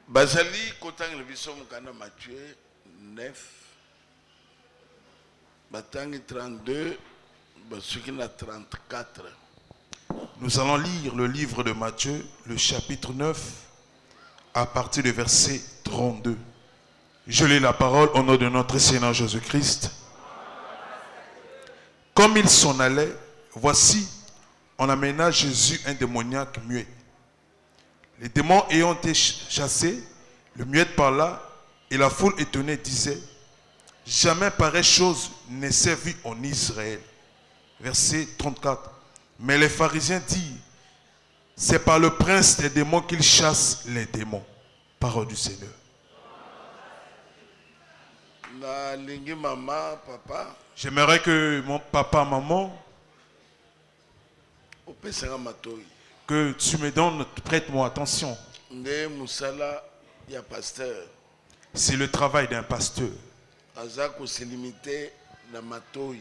Bazali kotang le biso mukanda Matthieu 9 batangi 32 basukina 34. Nous allons lire le livre de Matthieu, le chapitre 9, à partir du verset 32. Je lis la parole au nom de notre Seigneur Jésus-Christ. Comme il s'en allait, voici, on amena Jésus un démoniaque muet. Les démons ayant été chassés, le muet parla, et la foule étonnée disait, jamais pareille chose ne s'est vue en Israël. Verset 34. Mais les pharisiens disent, c'est par le prince des démons qu'il chasse les démons. Parole du Seigneur. Na lingi mama papa. J'aimerais que mon papa, maman, Opesanga matoi. que tu me donnes, prête-moi attention. Nde musala ya pasteur. C'est le travail d'un pasteur. Azako se limiter na matoi.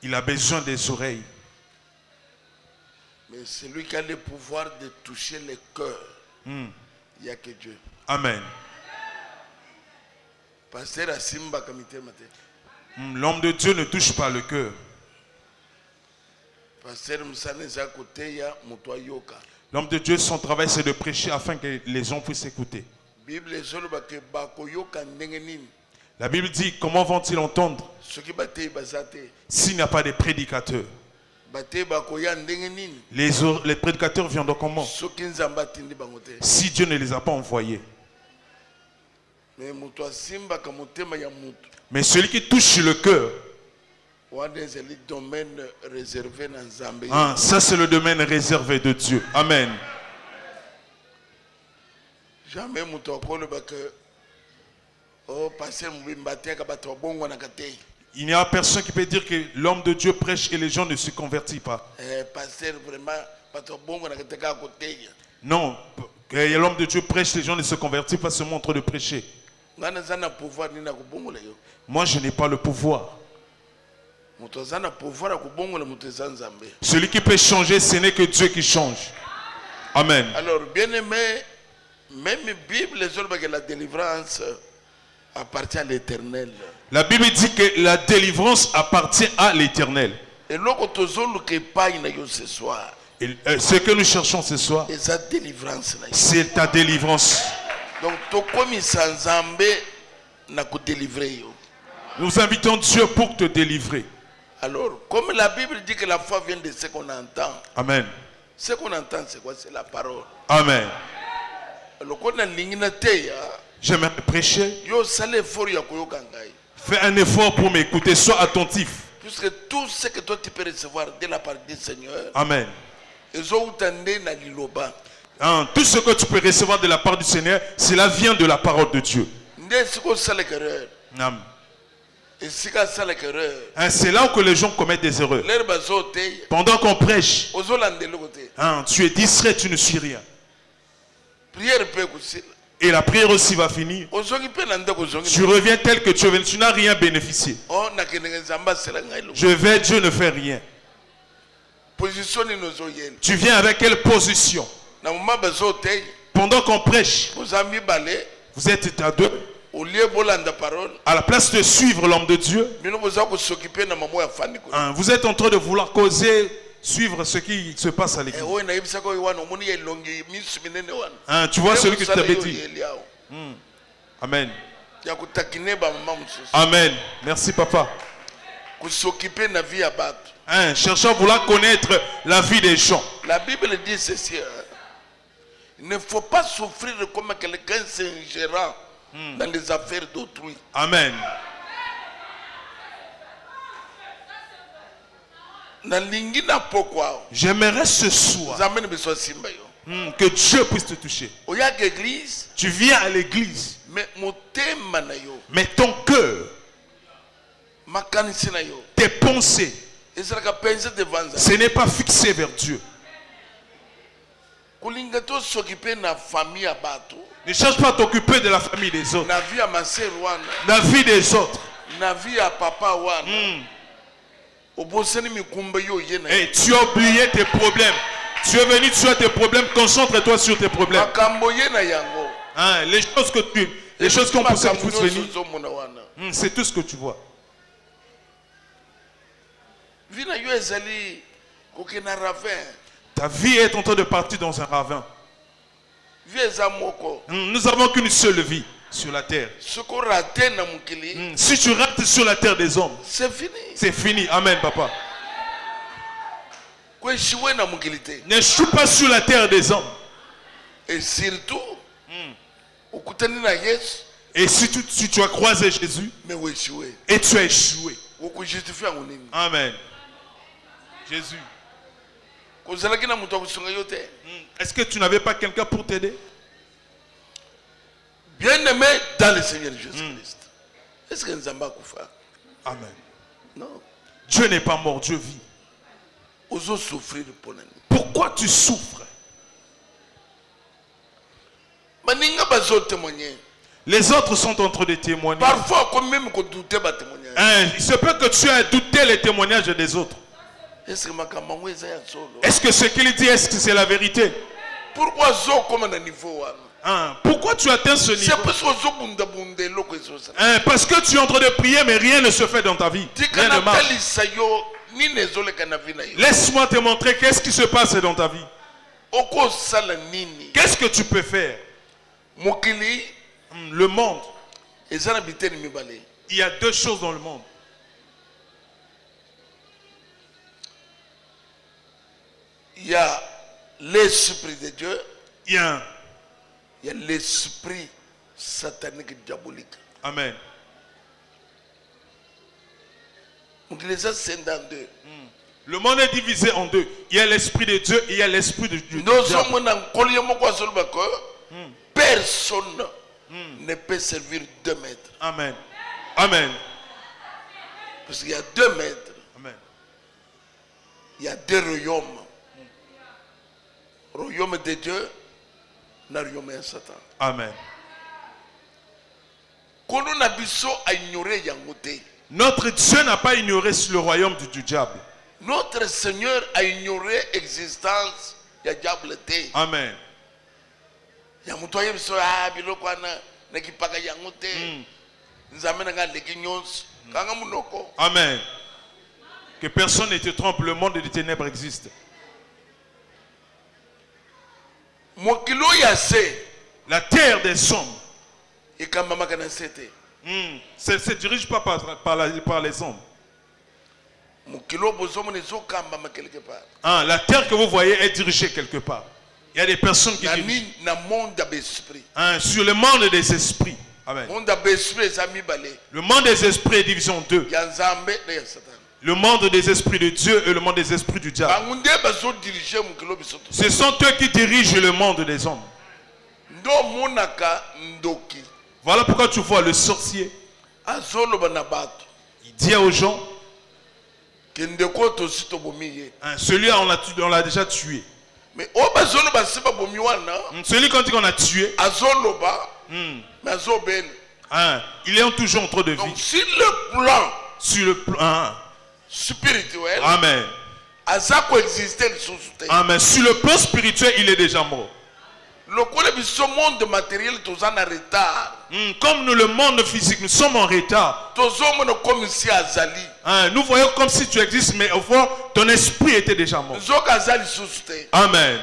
Il a besoin des oreilles. Mais c'est lui qui a le pouvoir de toucher le cœur. Il n'y a que Dieu. Amen. Pasteur Asimba Kamite Mate. L'homme de Dieu ne touche pas le cœur. Pasteur Moussane Zakote ya Motoa Yoka. L'homme de Dieu, son travail, c'est de prêcher afin que les gens puissent écouter. Bible zolo bake bako yoka ndenge nini. La Bible dit, comment vont-ils entendre Soki bate bazate. s'il n'y a pas de prédicateurs? Bate bako ya ndenge nini. Les prédicateurs viendront comment? Soki nzamba tindi bangote. Si Dieu ne les a pas envoyés. Mais Motoa Simba kamotema ya mutu. Mais celui qui touche le cœur, Wadezeli domaine réservé na Nzambe. ça c'est le domaine réservé de Dieu. Amen. Jamais Motoa kolo bake. Oh pasteur Mbimba tiaka bato bongo na kate. Il n'y a personne qui peut dire que l'homme de Dieu prêche et les gens ne se convertissent pas. Pasteur vraiment bato bongo na kate ka kote. Non, l'homme de Dieu prêche, les gens ne se convertissent pas seulement en train de prêcher. Moi, je n'ai pas le pouvoir. Celui qui peut changer, ce n'est que Dieu qui change. Amen. Alors, bien aimé, même la Bible, la délivrance appartient à l'Éternel. La Bible dit que la délivrance appartient à l'Éternel. Et ce soir, ce que nous cherchons ce soir, c'est ta délivrance. Donc, nous invitons Dieu pour te délivrer. Alors, comme la Bible dit que la foi vient de ce qu'on entend. Amen. Ce qu'on entend, c'est quoi? C'est la parole. Amen. Alors, j'aimerais prêcher. Fais un effort pour m'écouter. Sois attentif. Puisque tout ce que toi tu peux recevoir de la part du Seigneur. Amen. Tout ce que tu peux recevoir de la part du Seigneur, cela vient de la parole de Dieu. C'est là où les gens commettent des erreurs. Pendant qu'on prêche, tu es distrait, tu ne suis rien. Et la prière aussi va finir. Tu reviens tel que tu es venu, tu n'as rien bénéficié. Je vais, Dieu ne fait rien. Tu viens avec quelle position? Pendant qu'on prêche, vous êtes à deux. À la place de suivre l'homme de Dieu, vous êtes en train de vouloir causer, suivre ce qui se passe à l'église. Tu vois celui que je t'avais dit. Amen. Amen. Merci papa. Cherchant à vouloir connaître la vie des gens. La Bible dit ceci. Il ne faut pas souffrir comme quelqu'un s'ingérant dans les affaires d'autrui. Amen. J'aimerais ce soir que Dieu puisse te toucher. Tu viens à l'église, mais ton cœur, tes pensées, ce n'est pas fixé vers Dieu. Ne cherche pas à t'occuper de la famille des autres. La vie des autres. Et tu as oublié tes problèmes. Tu es venu sur tes problèmes. Concentre-toi sur tes problèmes. Hein, les choses qu'on poussé à pousse venir, c'est tout ce que tu vois. Ta vie est en train de partir dans un ravin. Nous n'avons qu'une seule vie sur la terre. Si tu rates sur la terre des hommes, c'est fini. Amen, papa. N'échoue pas sur la terre des hommes. Et surtout, et si tu as croisé Jésus et tu as échoué. Amen. Jésus. Est-ce que tu n'avais pas quelqu'un pour t'aider? Bien-aimé dans le Seigneur Jésus-Christ. Est-ce que nous avons fait? Amen. Non. Dieu n'est pas mort, Dieu vit. Pourquoi tu souffres? Les autres sont en train de témoigner. Parfois, quand même, qu'on doutait de témoignage. Il se peut que tu aies douté les témoignages des autres. Est-ce que ce qu'il dit, est-ce que c'est la vérité? Pourquoi pourquoi tu atteins ce niveau? Parce que tu es en train de prier, mais rien ne se fait dans ta vie. Rien ne marche. Laisse-moi te montrer qu'est-ce qui se passe dans ta vie. Qu'est-ce que tu peux faire? Le monde. Il y a deux choses dans le monde. Il y a l'esprit de Dieu. Il y a l'esprit satanique diabolique. Amen. Le monde est divisé en deux. Il y a l'esprit de Dieu et il y a l'esprit de Dieu. Personne ne peut servir 2 maîtres. Amen. Amen. Parce qu'il y a 2 maîtres. Amen. Il y a 2 royaumes. Royaume de Dieu, le royaume de Satan. Amen. Notre Dieu n'a pas ignoré le royaume du diable. Notre Seigneur a ignoré l'existence du diable. Amen. Amen. Que personne ne te trompe, le monde des ténèbres existe. La terre des hommes se dirige pas par les hommes. La terre que vous voyez est dirigée quelque part. Il y a des personnes qui dirigent. Sur le monde des esprits. Amen. Le monde des esprits est divisé en deux. Le monde des esprits de Dieu et le monde des esprits du diable. Ce sont eux qui dirigent le monde des hommes. Voilà pourquoi tu vois le sorcier. Il dit aux gens, celui-là on l'a déjà tué. Mais celui qu'on a tué, il est toujours en train de vivre. Donc, sur le plan spirituel, amen. Amen. Sur le plan spirituel, il est déjà mort. Monde matériel, en retard. Comme nous, le monde physique, nous sommes en retard. Nous voyons comme si tu existes, mais au fond, ton esprit était déjà mort. Amen.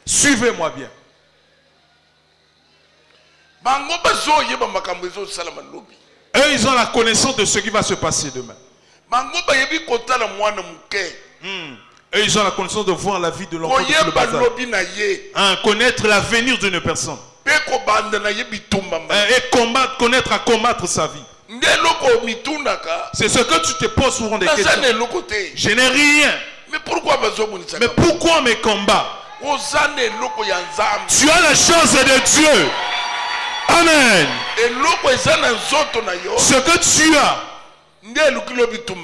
Suivez-moi bien. Eux, ils ont la connaissance de ce qui va se passer demain. Et ils ont la connaissance de voir la vie de l'enfant de le bazar. Connaître l'avenir d'une personne. Et combattre sa vie. C'est ce que tu te poses souvent des questions. Je n'ai rien. Mais pourquoi mes combats? Tu as la chance de Dieu. Amen. Ce que tu as,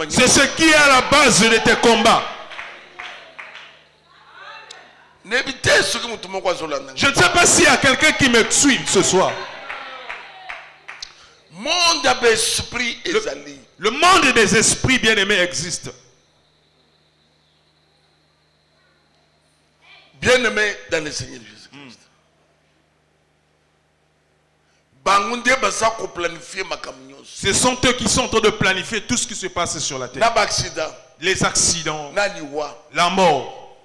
c'est ce qui est à la base de tes combats. Je ne sais pas s'il y a quelqu'un qui me suit ce soir. Le monde des esprits bien-aimés existe. Bien-aimé dans le Seigneur Jésus-Christ. Ce sont eux qui sont en train de planifier tout ce qui se passe sur la terre. Les accidents, la mort.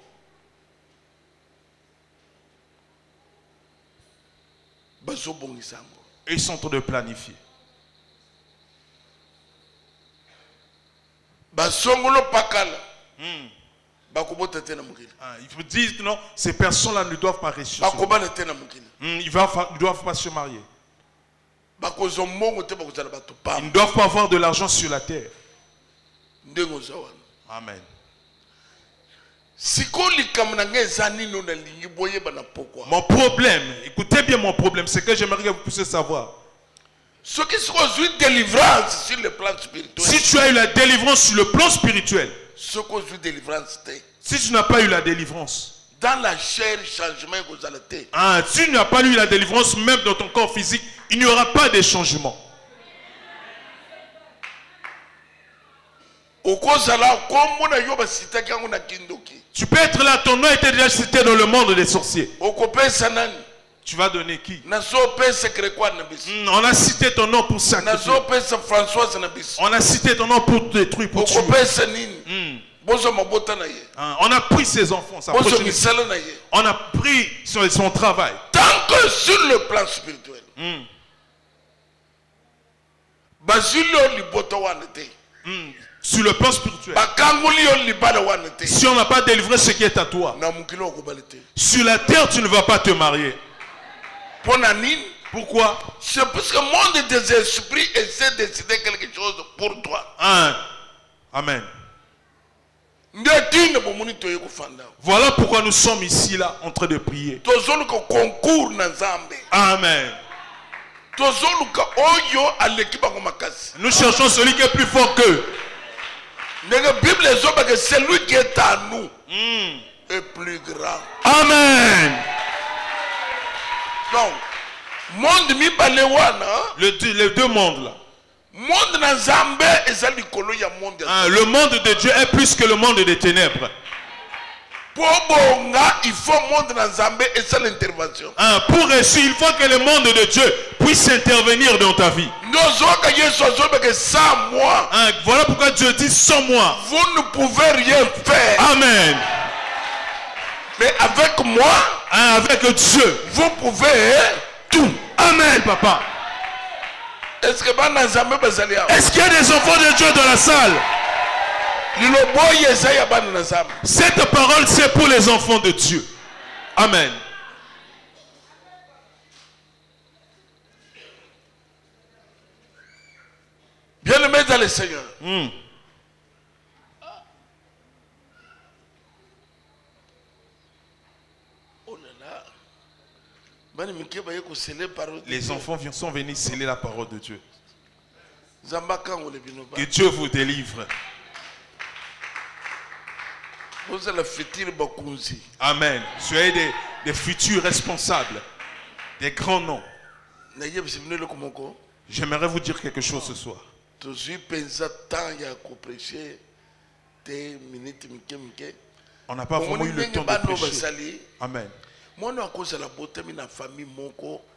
Ils sont en train de planifier. Il faut dire que non, ces personnes-là ne doivent pas ressusciter. Ils ne doivent pas se marier. Ils ne doivent pas avoir de l'argent sur la terre. Amen. Mon problème, écoutez bien mon problème, c'est que j'aimerais que vous puissiez savoir. Ceux qui sont eu délivrance sur le plan spirituel. Si tu as eu la délivrance sur le plan spirituel, ceux qui ont eu délivrance, si tu n'as pas eu la délivrance, dans la chair, changement vous allez. Si tu n'as pas eu la délivrance, même dans ton corps physique, il n'y aura pas de changement. Tu peux être là, ton nom était déjà cité dans le monde des sorciers. Tu vas donner qui? On a cité ton nom pour sacrifier. On a cité ton nom pour détruire, pour tuer. On a pris ses enfants, on a pris son travail. Tant que sur le plan spirituel, sur le plan spirituel, si on n'a pas délivré ce qui est à toi, sur la terre tu ne vas pas te marier. Pourquoi? C'est parce que le monde des esprits essaie de décider quelque chose pour toi. Amen. Voilà pourquoi nous sommes ici là en train de prier. Amen. Nous cherchons celui qui est plus fort qu'eux. La Bible dit que celui qui est à nous est plus grand. Amen. Donc, monde mi balewana. Les deux mondes là. Le monde de Dieu est plus que le monde des ténèbres. Il faut monde l'intervention. Pour réussir, il faut que le monde de Dieu puisse intervenir dans ta vie. Sans moi, voilà pourquoi Dieu dit sans moi, vous ne pouvez rien faire. Amen. Mais avec moi, avec Dieu, vous pouvez tout. Amen, papa. Est-ce qu'il y a des enfants de Dieu dans la salle? Cette parole, c'est pour les enfants de Dieu. Amen. Bien-aimés dans le Seigneur. Oh là là. Les enfants sont venus sceller la parole de Dieu. Que Dieu vous délivre. Amen. Soyez des futurs responsables, des grands noms. J'aimerais vous dire quelque chose ce soir. On n'a pas vraiment eu le temps de prêcher. Amen.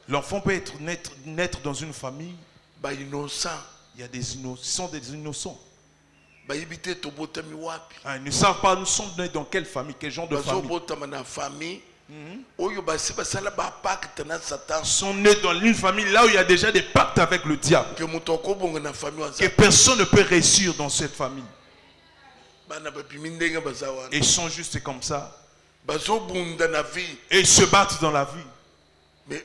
L'enfant peut naître dans une famille. Il y a des innocents. Ce sont des innocents. Ils ne savent pas nous sommes nés dans quelle famille, quel genre de famille. Sont nés dans une famille là où il y a déjà des pactes avec le diable. Que personne ne peut réussir dans cette famille. Et ils sont juste comme ça. Et ils se battent dans la vie. Mais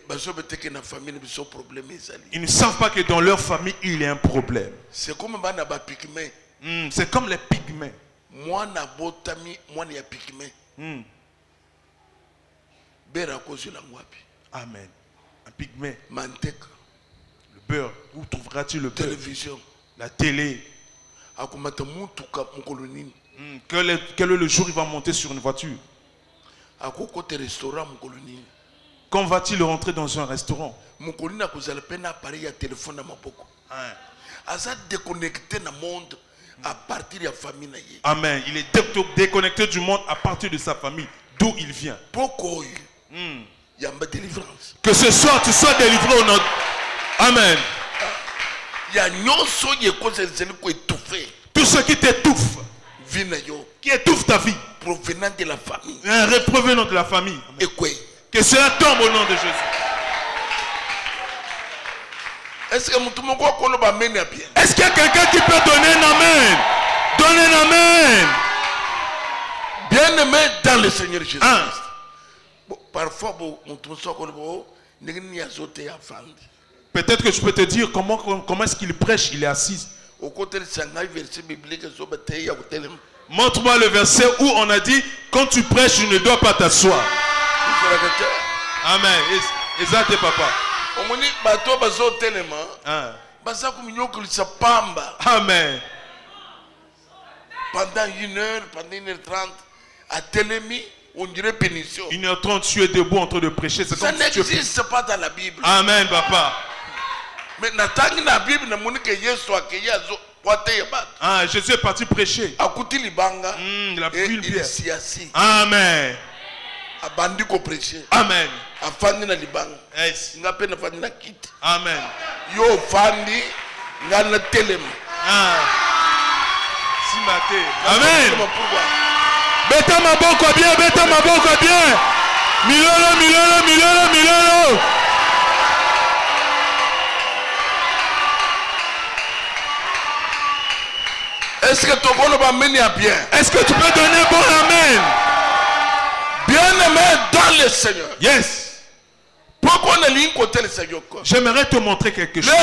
ils ne savent pas que dans leur famille il y a un problème. C'est comme c'est comme les pygmées. Amen. Un pygmée. Le beurre. Où trouveras-tu le beurre? Télévision. La télé. Quel est le jour il va monter sur une voiture? Quand va-t-il rentrer dans un restaurant? Amen. Il est déconnecté du monde à partir de sa famille. d'où il vient. Pourquoi il y a une délivrance. Que ce soir, tu sois délivré au nom. Amen. Il y a une cause étouffée. Tout ce qui t'étouffe, qui étouffe ta vie, provenant de la famille. Provenant de la famille. Et quoi? Que cela tombe au nom de Jésus. Est-ce que est-ce qu'il y a quelqu'un qui peut donner un amen? Donner un amen. Bien-aimé dans le Seigneur Jésus. Ah. Parfois, peut-être que je peux te dire comment est-ce qu'il prêche, il est assis. Montre-moi le verset où on a dit quand tu prêches, tu ne dois pas t'asseoir. Amen. Exact, papa. Ah. Amen. Pendant 1 heure, pendant 1h30, à Télémi, on dirait pénition. 1h30, tu es debout en train de prêcher. Ça n'existe pas dans la Bible. Amen, papa. Mais dans la Bible, Jésus est parti prêcher. Il a pris une pierre. Amen. Amen. Yes. Amen. Yo fandi ngana telem. Amen. Beta maboko bien, beta maboko bien. Milolo, milolo, milolo, milolo. Est-ce que ton bon amen est bien? Est-ce que tu peux donner un bon amen? Bien-aimé dans le Seigneur. Yes. Pourquoi on est ligne côté le Seigneur? J'aimerais te montrer quelque chose.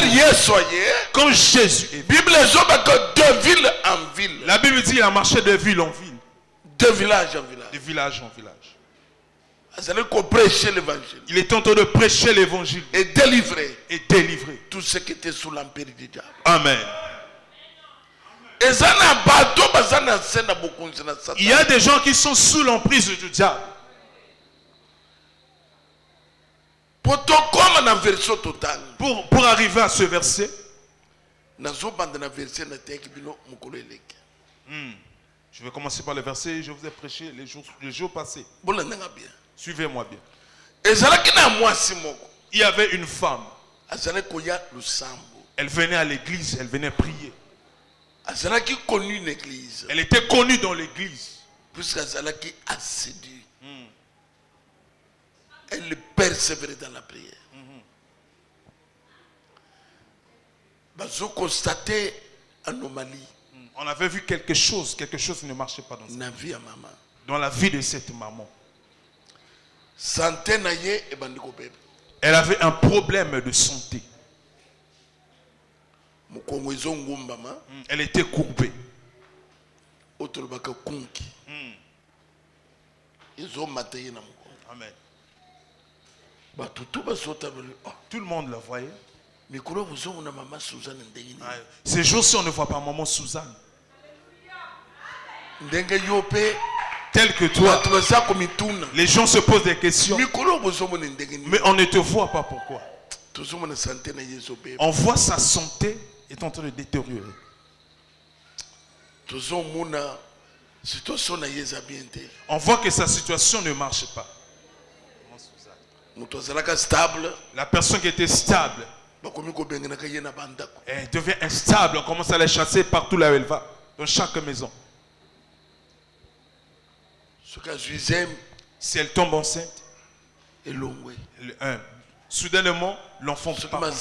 Quand Jésus est Bible de ville en ville. La Bible dit qu'il a marché de ville en ville. De village en village. De village en village. Il est en train de prêcher l'évangile. Et délivrer. Et délivrer. Tout ce qui était sous l'empire du diable. Amen. Il y a des gens qui sont sous l'emprise du diable. Pour arriver à ce verset, je vais commencer par le verset. Je vous ai prêché les jours passés. Suivez-moi bien. Il y avait une femme. Elle venait à l'église, elle venait prier. Elle était connue dans l'église. Elle persévérait dans la prière. Constaté anomalie. On avait vu quelque chose ne marchait pas dans la vie de cette maman. Elle avait un problème de santé. Elle était courbée. Amen. Tout le monde la voyait. Ces jours-ci, on ne voit pas maman Suzanne. Tel que toi, les gens se posent des questions. Mais on ne te voit pas pourquoi. On voit sa santé est en train de détériorer. On voit que sa situation ne marche pas. La personne qui était stable, elle devient instable. On commence à la chasser partout là où elle va, dans chaque maison. Si elle tombe enceinte, soudainement, l'enfant part.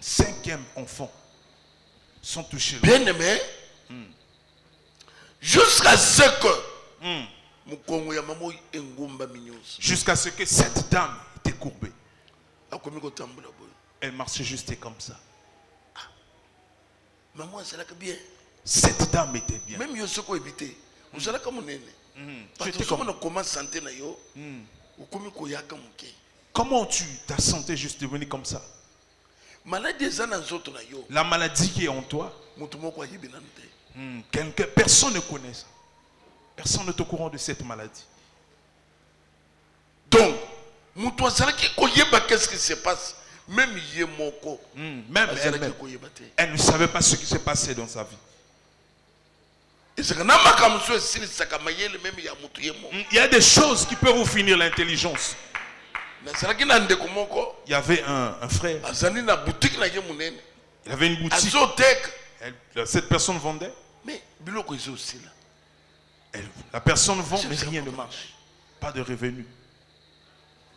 Cinquième enfant sont touchés. Bien aimé, jusqu'à ce que jusqu'à ce que cette dame était courbée. Elle marchait juste comme ça. Cette dame était bien. Même comment tu t'as senti juste devenu comme ça? La maladie qui est en toi, personne ne connaît ça. Personne n'est au courant de cette maladie. Donc, qu'est-ce qui se passe? Même elle ne savait pas ce qui s'est passé dans sa vie. Il y a des choses qui peuvent vous finir l'intelligence. Il y avait un frère. Il avait une boutique. Cette personne vendait. Mais la personne vend, mais rien ne marche. Pas de revenus.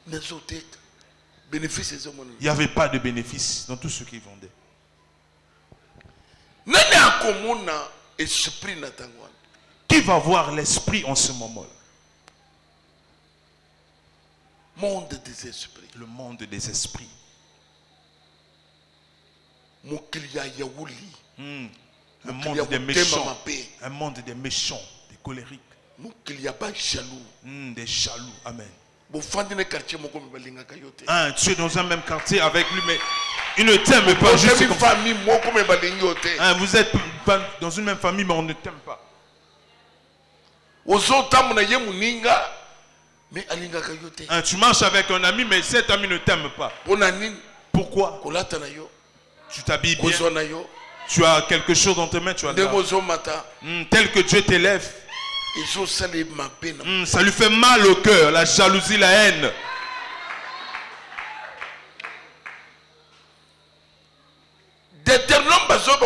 Il n'y avait pas de bénéfice dans tout ce qu'il vendait. Qui va voir l'esprit en ce moment-là? Monde des esprits. Le monde des esprits. Un monde des méchants. Un monde des méchants, des colériques. Des jaloux. Amen. Tu es dans un même quartier avec lui, mais il ne t'aime pas. Juste comme ça. Vous êtes dans une même famille, mais on ne t'aime pas. Tu marches avec un ami, mais cet ami ne t'aime pas. Pourquoi? Tu t'habilles bien. Tu as quelque chose dans tes mains. Tu as tel que Dieu t'élève. Ça lui fait mal au cœur, la jalousie, la haine.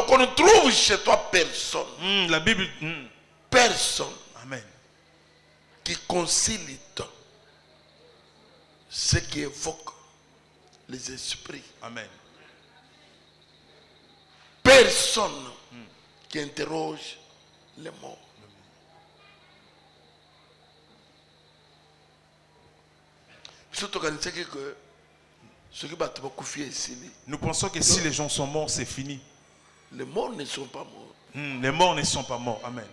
On ne trouve chez toi personne. La Bible. Personne. Amen. Qui concilie ce qui évoque les esprits. Amen. Personne qui interroge les morts. Nous pensons que si les gens sont morts, c'est fini. Les morts ne sont pas morts. Les morts ne sont pas morts. Amen.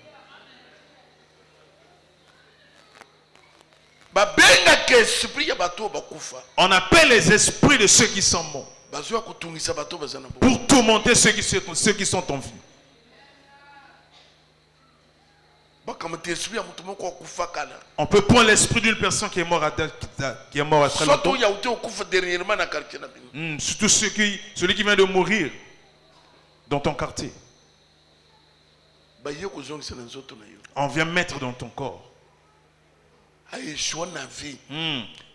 On appelle les esprits de ceux qui sont morts pour tourmenter ceux qui sont en vie. On peut prendre l'esprit d'une personne qui est morte à très longtemps. Surtout celui qui vient de mourir dans ton quartier. On vient mettre dans ton corps.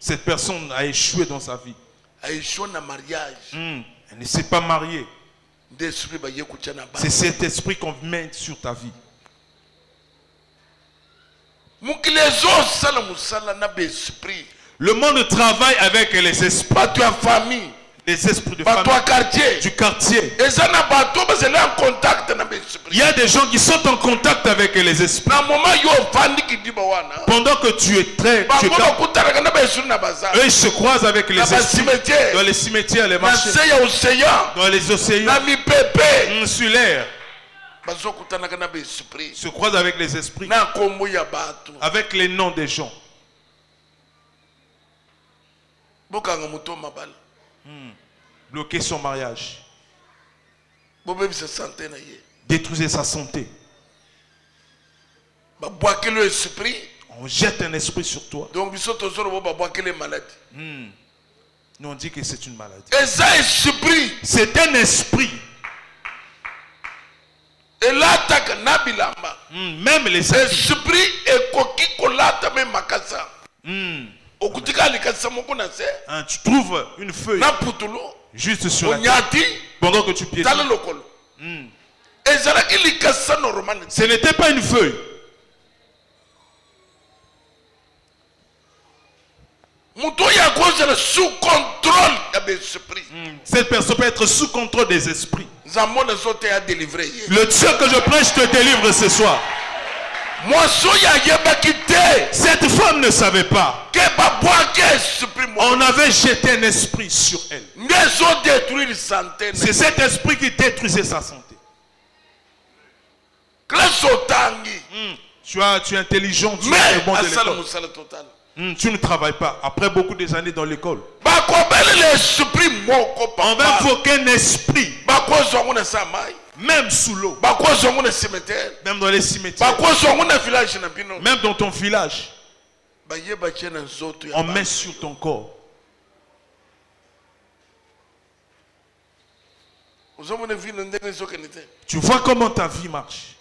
Cette personne a échoué dans sa vie. Elle ne s'est pas mariée. C'est cet esprit qu'on met sur ta vie. Le monde travaille avec les esprits. Les esprits de famille, du quartier. Il y a des gens qui sont en contact avec les esprits. Pendant que tu es eux ils se croisent avec les esprits dans les cimetières, les marchés, dans les océans, sur l'air. Se croisent avec les esprits, avec les noms des gens. Bloquer son mariage, détruire sa santé. On jette un esprit sur toi. Nous on dit que c'est une maladie. C'est un esprit. Même les esprits. Tu trouves une feuille juste sur la tête pendant que tu piétines. Ce n'était pas une feuille. Cette personne peut être sous contrôle des esprits. Le Dieu que je prêche te délivre ce soir. Cette femme ne savait pas. On avait jeté un esprit sur elle. C'est cet esprit qui détruisait sa santé. Tu es intelligent, tu es bon de l'école. Tu ne travailles pas. Après beaucoup des années dans l'école, on va invoquer un esprit. Même sous l'eau, même dans les cimetières, même dans ton village, on met sur ton corps. Tu vois comment ta vie marche.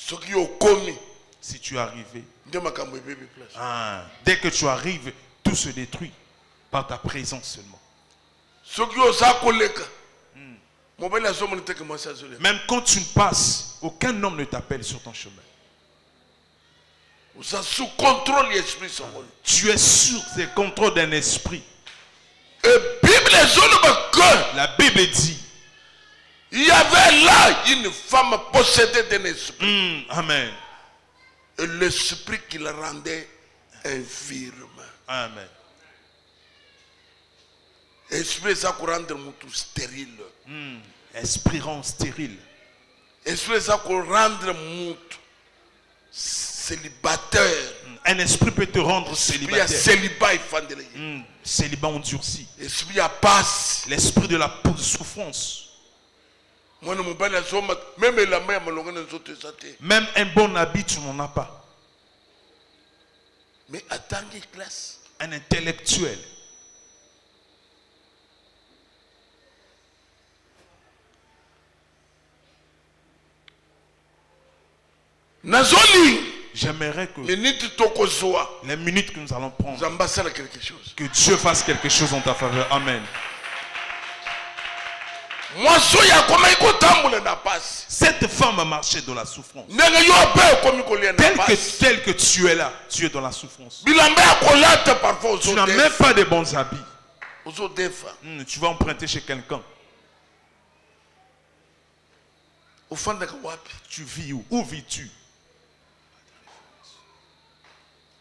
soki okomi Si tu es arrivé, nde makambo ebebi place. dès que tu arrives, tout se détruit par ta présence seulement. Soki oza koleka mobali azomona te ke mwasi azoleka. Même quand tu passes, aucun homme ne t'appelle sur ton chemin. Oza sous contrôle l'esprit songolo. Tu es sur le contrôle d'un esprit. Et Bible ezoloba que La Bible dit, il y avait là une femme possédée d'un esprit. Amen. Et l'esprit qui la rendait infirme. Amen. Esprit ça pour rendre mutu stérile. Esprit rend stérile. Esprit ça pour rendre mutu célibataire. Un esprit peut te rendre Il y a célibataire. célibat il faut dire. Célibat endurci. Esprit y a passe. L'esprit de la souffrance. Moi ne m'obéis à ça même la mère me l'ont autres santé. Même un bon habit, tu n'en as pas. Mais attends une classe. Un intellectuel. Nazoli. J'aimerais que Minute tokozoa. les minutes que nous allons prendre, Zambasala quelque chose. que Dieu fasse quelque chose en ta faveur. Amen. Moi soya comme iko tambola na passe. Cette femme a marché dans la souffrance. Nenge yo abe comme iko lia na passe. Tel que tu es là, tu es dans la souffrance. Bilamba kolata parfois Tu n'as même pas de bons habits. ozo defa. Tu vas emprunter chez quelqu'un. Ufanda ka wapi? Tu vis où? Où vis-tu?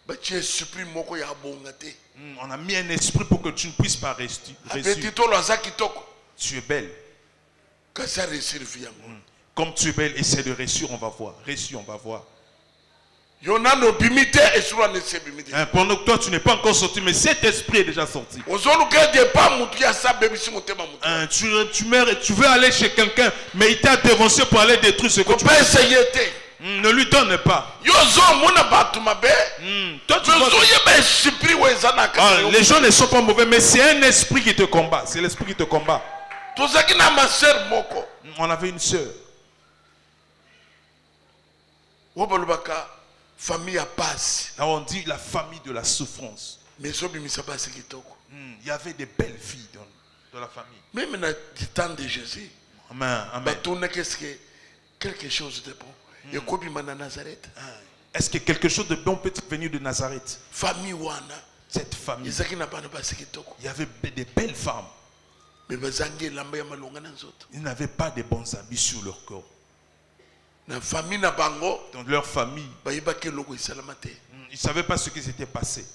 Ba tu esprit moko ya bongate. On a mis un esprit pour que tu ne puisses pas rester. Abeti to lo za kitoko. Tu es belle. Kasa réussir vie yango. Comme tu es belle, essaie de réussir, on va voir. Réussir, on va voir. Yona no bimite esura ne se bimite. Pendant que toi, tu n'es pas encore sorti, mais cet esprit est déjà sorti. Ozo lu ke de pas mutu ya sa bebi si motema mutu. Tu meurs et tu veux aller chez quelqu'un, mais il t'a dévancé pour aller détruire ce que tu peux essayer te. Ne lui donne pas. Yozo mona batu mabe. Toi, tu vois, esprit wezana ka. les gens ne sont pas mauvais, mais c'est un esprit qui te combat. C'est l'esprit qui te combat. Tozaki na ma sœur moko. On avait une sœur. Wobalubaka famille a passe. Là, on dit la famille de la souffrance. Mais zobimisa passe kitoko. Il y avait des belles filles dans la famille. Même dans le temps de Jésus. Amen. Amen. Batouna qu'est-ce que quelque chose de bon. Et kobima na Nazareth. Est-ce que quelque chose de bon peut venir de Nazareth? Famille wana. Cette famille. Izaki na bana passe kitoko. Il y avait des belles femmes. Mais bazangi lamba ya malonga na nzoto. Ils n'avaient pas de bons habits sur leur corps. Na famille na bango. Dans leur famille. Bayiba ke loko isalamate. Ils ne savaient pas ce qui s'était passé.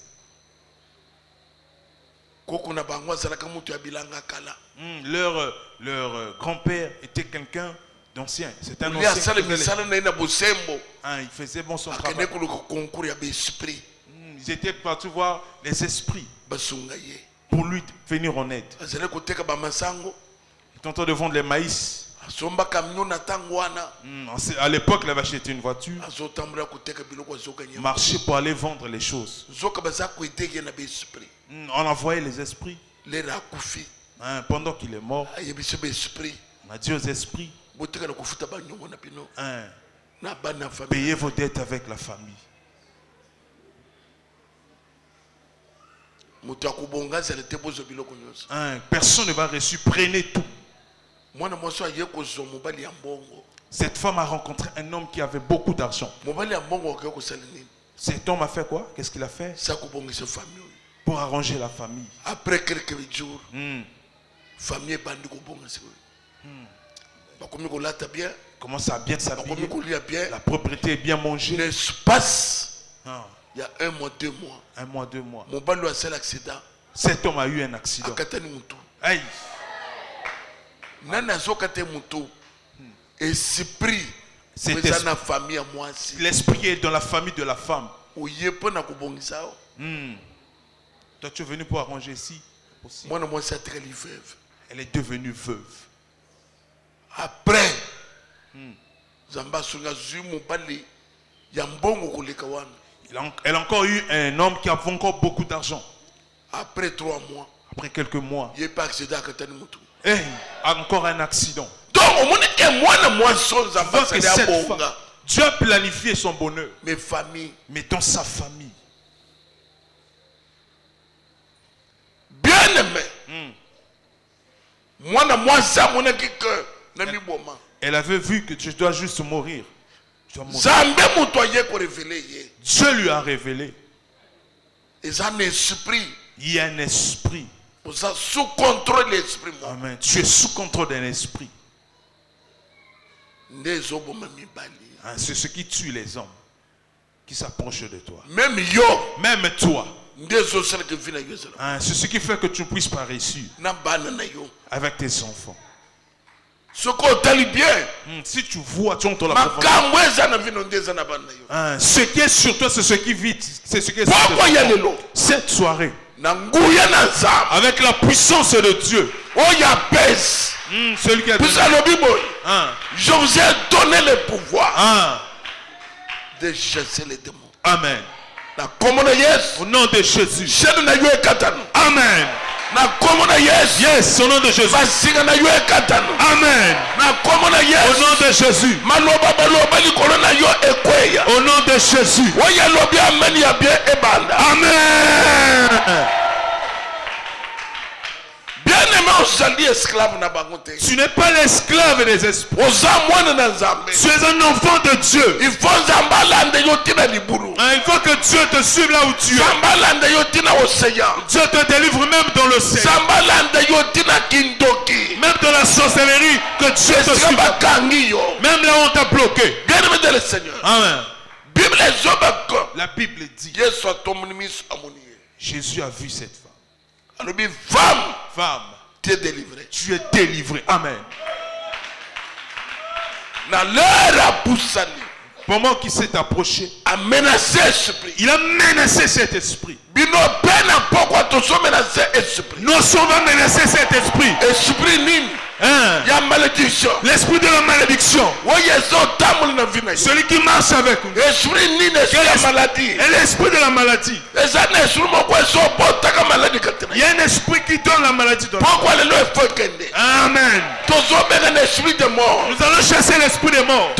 Koko na bango azalaka mutu ya bilanga kala. Leur grand-père était quelqu'un d'ancien. C'est un Il ancien. Il faisait bon son travail. Ils étaient partis voir les esprits pour lui venir en aide. Ils étaient en train de vendre les maïs. À l'époque, il avait acheté une voiture. Marcher pour aller vendre les choses. On envoyait les esprits. Pendant qu'il est mort, on a dit aux esprits, payez vos dettes avec la famille. Personne ne va reçu, prenez tout. Cette femme a rencontré un homme qui avait beaucoup d'argent. Cet homme a fait quoi? Qu'est-ce qu'il a fait? Pour arranger la famille. Après quelques jours, famille commence à bien s'habiller. La propriété est bien mangée. L'espace, il y a 1 mois, 2 mois. 1 mois, 2 mois. Mon bal a fait accident. Cet homme a eu un accident. Aïe. Nana zokate mutu. Esprit. C'est famille à moi. L'esprit est dans la famille de la femme. Toi, tu es venu pour arranger ici. Moi, c'est très veuve. Elle est devenue veuve. Après, elle a encore eu un homme qui a encore beaucoup d'argent. Après 3 mois. Après quelques mois. Il n'y a pas accident. Encore un accident. Donc, on que Dieu a planifié son bonheur. Mes familles. Mais dans sa famille. Bien-aimé. Moi, ça, mon équipe, Elle avait vu que je dois juste mourir. Je dois mourir. Dieu lui a révélé. Il y a un esprit. Il y a un esprit. Sous contrôle de l'esprit. Amen. Tu es sous contrôle d'un esprit. C'est ce qui tue les hommes qui s'approchent de toi. Même toi. C'est ce qui fait que tu ne puisses pas réussir avec tes enfants. Si tu vois, tu entends la profondeur. Ce qui est sur toi, c'est ce qui vit. C'est ce qui est sur toi. Cette soirée, avec la puissance de Dieu, celui qui a je vous ai donné le pouvoir de chasser les démons. Amen. Au nom de Jésus. Amen. Yes, au nom de Jésus. Amen. Au nom de Jésus. Au nom de Jésus. Amen. Tu n'es pas l'esclave des esprits. Tu es un enfant de Dieu. Il faut que Dieu te suive là où tu es. Dieu te délivre même dans le ciel. Même dans la sorcellerie, que Dieu te suive. Même là où on t'a bloqué. Amen. La Bible dit, Jésus a vu cette femme. Femme, tu es délivré. Tu es délivré. Amen. Pendant qu'il s'est approché, il a menacé cet esprit. Nous sommes à menacer cet esprit. L'esprit de la malédiction. Celui qui marche avec nous. Et l'esprit de la maladie. Il y a un esprit qui donne la maladie. Amen. Nous allons chasser l'esprit de mort.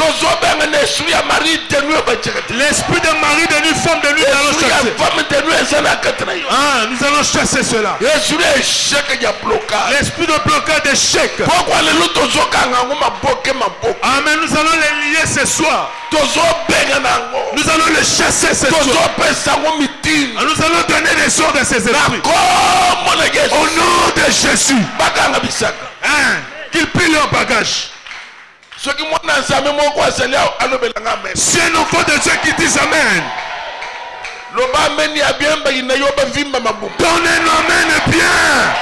L'esprit de mari, de nuit, femme de nuit, nous allons chasser. Nous allons chasser cela. L'esprit de blocage d'échec. Amen. Nous allons les lier ce soir. Nous allons les chasser ce soir. Nous allons donner des ordres à ces esprits. Au nom de Jésus. Qu'ils plient leur bagage. C'est un enfant de Dieu qui dit Amen. Donnez l'amen bien.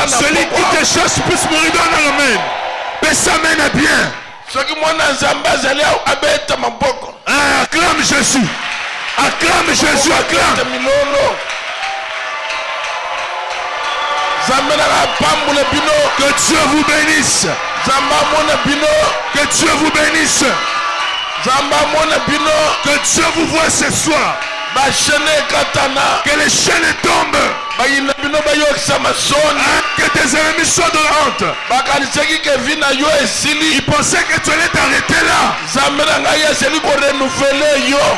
Celui qui te chasse puisse mourir dans l'amen. Mais ça mène bien. Acclame Jésus. Acclame Jésus. Acclame. Que Dieu vous bénisse. Que Dieu vous bénisse. Que Dieu vous voie ce soir. Que les chaînes tombent. Que tes ennemis soient de la honte. Ils pensaient que tu allais t'arrêter là.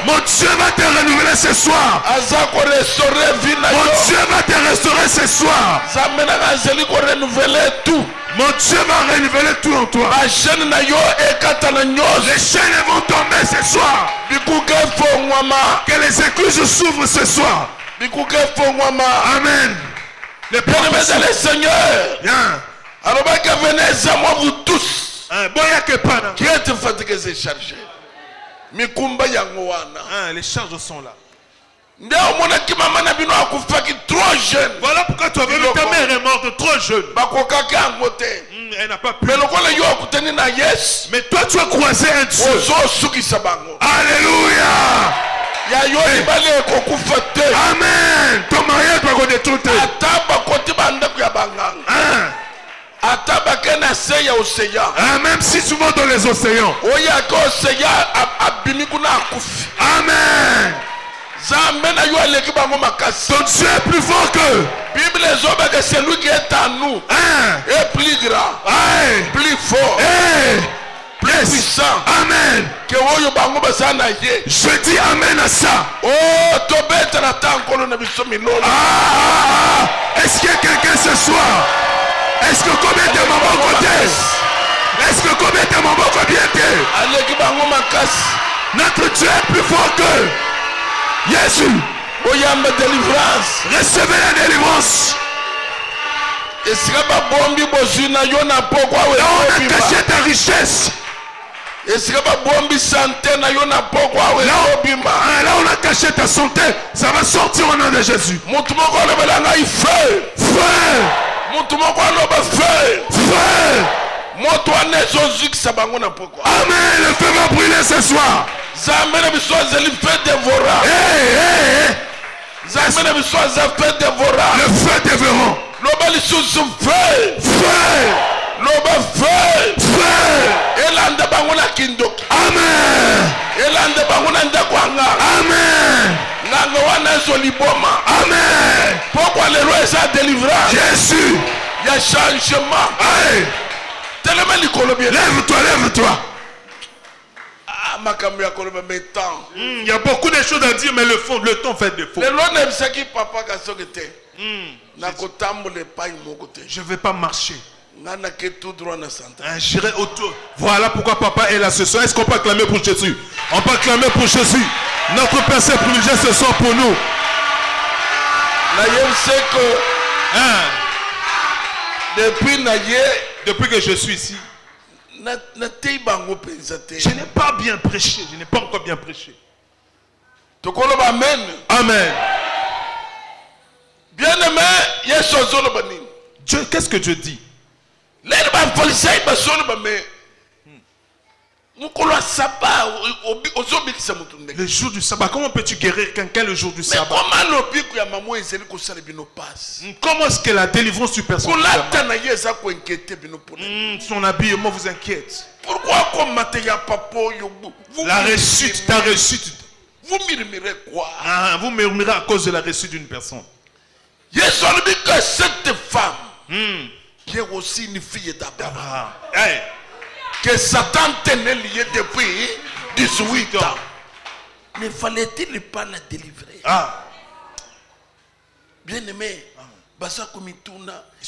Mon Dieu va te renouveler ce soir. Mon Dieu va te restaurer ce soir. Mon Dieu va renouveler tout en toi. Les chaînes vont tomber ce soir. Que les écluses s'ouvrent ce soir. Amen. Les promesses de Seigneur. Venez à moi vous tous. Qui êtes fatigués et chargés. Les charges sont là. Voilà pourquoi tu as vu ta mère est morte trop jeune. Elle n'a pas pu. Mais toi tu as croisé un Dieu. Alléluia. Amen. Ton mariage va être détruit. Même si tu vas dans les océans. Amen. Zambe na yo aleki bango makasi. Ton Dieu est plus fort que. Bible ezoba que celui qui est en nous est plus grand, plus fort, plus puissant. Amen. Que oyo bango basana ye. Je dis amen à ça. Oh, tobeta na tanko na biso milolo. Est-ce qu'il y a quelqu'un ce soir? Est-ce que combien de mamans côté? Est-ce que combien de mamans bien t'es? Aleki bango makasi. Notre Dieu est plus fort que Jésus. Oyamba délivrance. Recevez la délivrance. Et si ba bombi bozuna yo na pokwa we. Là on a caché ta richesse. Et si ba bombi santé na yo na pokwa we. Là on a caché ta santé. Ça va sortir au nom de Jésus. Mutu moko le belanga feu. Feu. Mutu moko lo ba feu. Feu. Moto anezozik sabango na pokwa. Amen. Le feu va brûler ce soir. Zamene biso zeli feu dévorant. Zamene biso za feu dévorant. Le feu dévorant. Loba lisusu feu. Feu. Loba feu. Feu. Elanda bango na kindoki. Amen. Elanda bango na ndakwanga. Amen. Nanga wana liboma. Amen. Pourquoi le roi est sa délivrance? Jésus. Il y a changement. Tellement lève-toi, lève-toi. Il y a beaucoup de choses à dire, mais le temps fait défaut. Je ne vais pas marcher. J'irai autour. Voilà pourquoi papa est là ce soir. Est-ce qu'on peut acclamer pour Jésus? On peut acclamer pour Jésus. Notre Père Saint privilégié ce soir pour nous. Depuis que je suis ici, je n'ai pas bien prêché. Je n'ai pas encore bien prêché. Amen. Amen. Bien-aimé, Dieu, qu'est-ce que Dieu dit? Le jour du sabbat, comment peux-tu guérir quelqu'un le jour du sabbat? Comment est-ce que la délivrance du personne son habillement vous inquiète? Pourquoi la réussite, ta réussite? Vous murmurez quoi? Vous murmurez à cause de la réussite d'une personne. Que cette femme qui est aussi une fille d'Abraham, que Satan tenait lié depuis 18 ans, ne fallait-il pas la délivrer? Bien aimé,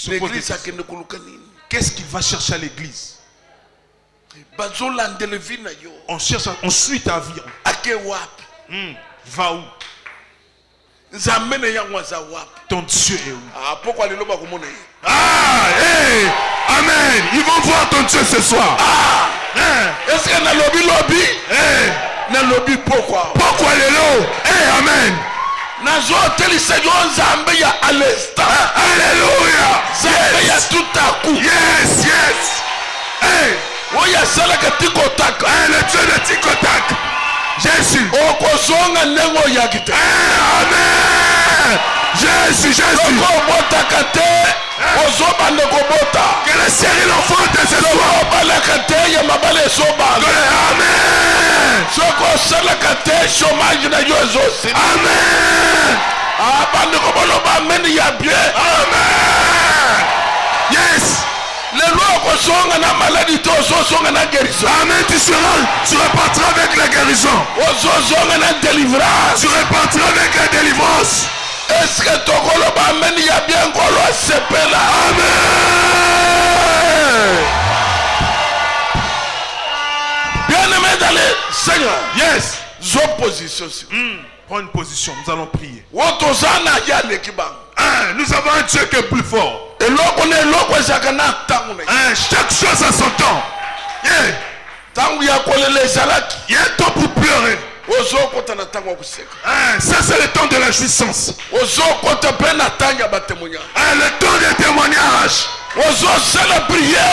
l'église a qu'une kulukanini. Qu'est-ce qu'il va chercher à l'église? On cherche, on suit ta vie. Va où? Ton Dieu est où? Amen. Ils vont voir ton Dieu ce soir. Est-ce qu'il y a un lobby? Pourquoi les lots? Amen. Alléluia. Tout à coup. Yes. Le Dieu de Tikotak. Jésus. Amen. Jésus. Que le ciel l'enfante ce soir. Amen. Yes. Amen. Tu repartiras avec la guérison. Tu repartiras avec la délivrance. Est-ce que ton amen y a bien Amen. Bien-aimé dans le Seigneur. Yes. Position. Prends une position, nous allons prier. Nous avons un Dieu qui est plus fort. Chaque chose a son temps. Il y a un temps pour pleurer. Ça c'est le temps de la jouissance. Le temps des témoignages.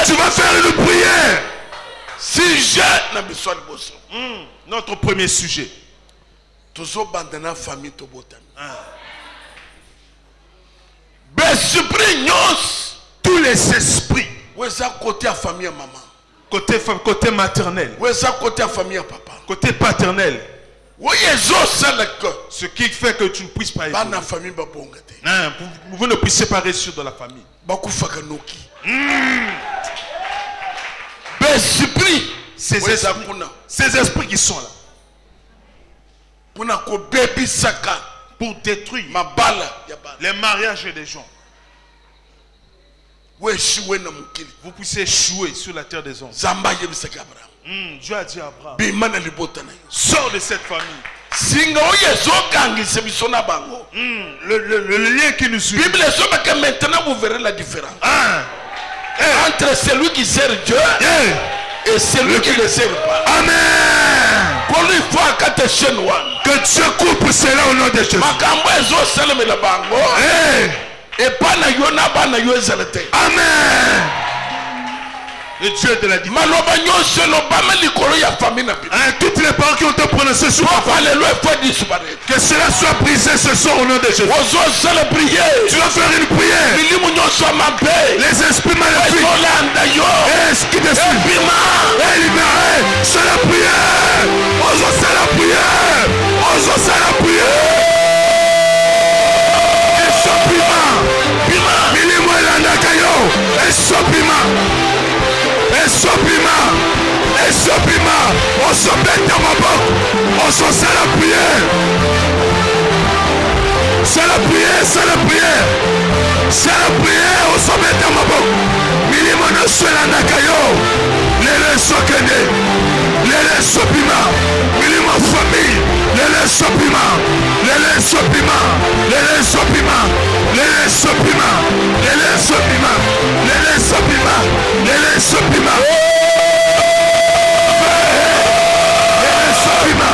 Tu vas faire une prière. Notre premier sujet. Tous les esprits. Côté maternel. Côté paternel. Ce qui fait que tu ne puisses pas évoluer. Vous ne puissiez pas réussir dans la famille. Ces esprits qui sont là pour détruire les mariages des gens. Vous puissiez échouer sur la terre des hommes. Dieu a dit à Abraham, sors de cette famille. Le lien qui nous suit. Maintenant vous verrez la différence entre celui qui sert Dieu et celui qui ne sert pas. Amen. Que Dieu coupe cela au nom de Jésus. Amen. Le Dieu de la divinité. Toutes les paroles qui ont été prononcées sur ma famille, que cela soit brisé ce soir au nom de Jésus. Tu dois faire une prière. Les esprits maléfiques qui te suivent et libérés. C'est la prière. C'est la prière. C'est la prière. Et sopima. Milimo elandakayo. Et sopima. On se met dans ma boque. On se sait la prière. C'est la prière. C'est la prière. On se met dans ma boque. Minimum seul en akayo. Les sokene. Les sopima. Minimum famille. Les sopima. Les sopima. Les sopima. Les sopima. Les sopima. Les sopima. Les sopima.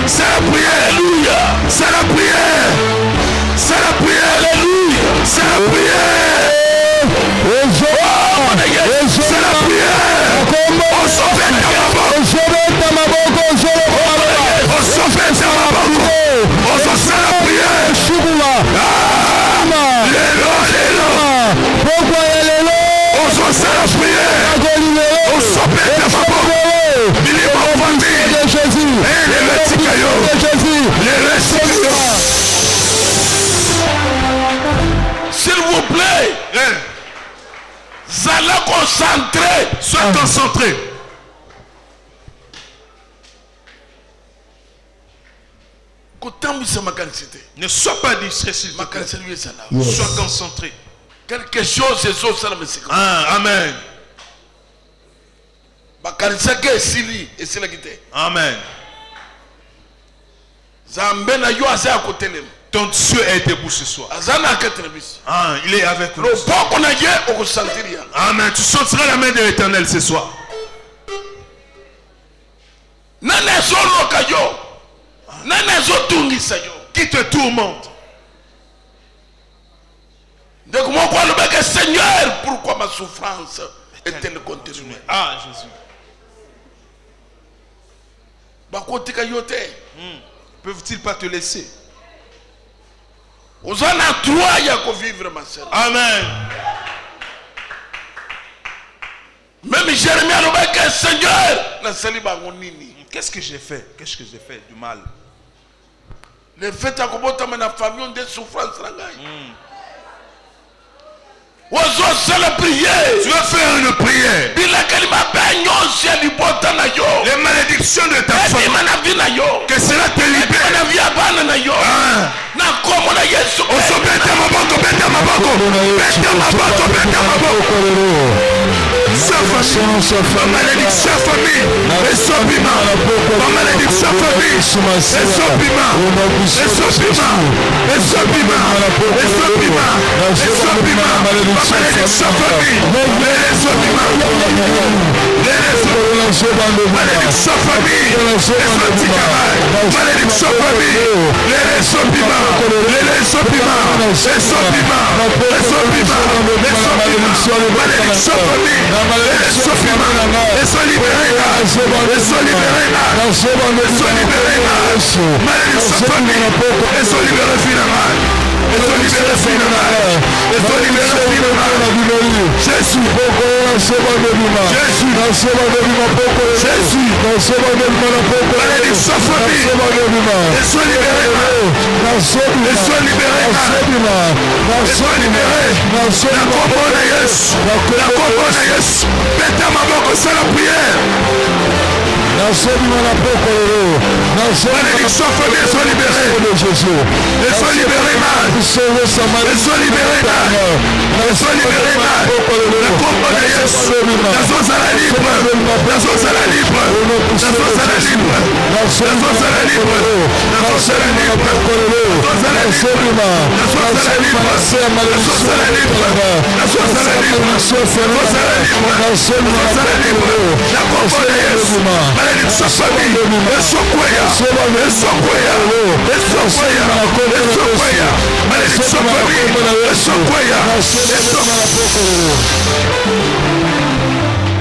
C'est la prière. Alléluia. C'est la prière. C'est la prière. Alléluia. C'est la prière. C'est la prière. On s'en fait dans ma boque. On s'en fait dans ma boque. On s'en fait dans ma boque. On s'en fait la prière. On s'en fait la prière. On s'en fait dans ma boque. Il est mon famille. Jésus. S'il vous plaît, allez concentrer. Sois concentré. Ne sois pas distrait, s'il te plaît. Sois concentré. Quelque chose est sur ça. Amen. Amen. Ton Dieu est debout ce soir. Il est avec nous. Amen. Tu sentiras la main de l'Éternel ce soir. Qui te tourmente? Seigneur, pourquoi ma souffrance est-elle continuée? Ah, Jésus. Peuvent-ils pas te laisser? Amen. Même Jérémie a dit, Seigneur, qu'est-ce que j'ai fait? Qu'est-ce que j'ai fait du mal? Le fait que ma famille ont des souffrances. Tu vas faire une prière. Les malédictions de ta famille, que cela te libère. Malédiction famille, et sopima. Malédiction famille, et sopima. Et sopima. Et sopima. Et sopima. Et sopima. Malédiction famille, les sopima. Malédiction famille, les sotikara. Malédiction famille, les sopima. Les sopima. Et sopima. Et sopima. Et sopima. Malédiction famille. Et sois libéré. Reçois libéré là. Reçois libéré là. Malédiction famille. Reçois libéré finalement. Reçois libéré finalement. Reçois libéré finalement. Jésus. Jésus. Jésus. Malédiction famille. Reçois libéré là. Reçois libéré là. Reçois libéré. La combo de Yesu. La combo de Yesu. Pète ma boca, c'est la prière. Malédiction famille, sois libéré. Sois libéré mal. Sois libéré mal. Sois libéré mal. La combo de Yesu. La sauce à la libre. La sauce à la libre. La sauce à la libre. La sauce à la libre. La sauce à la libre. La sauce à la libre. La sauce à la libre. La sauce à la libre. La sauce à la libre. La sauce à la libre. La sauce à la libre. La combo de Yesu. Malédiction famille. Esokwaya. Esokwaya. Esokwaya. Esokwaya. Malédiction famille. Esokwaya.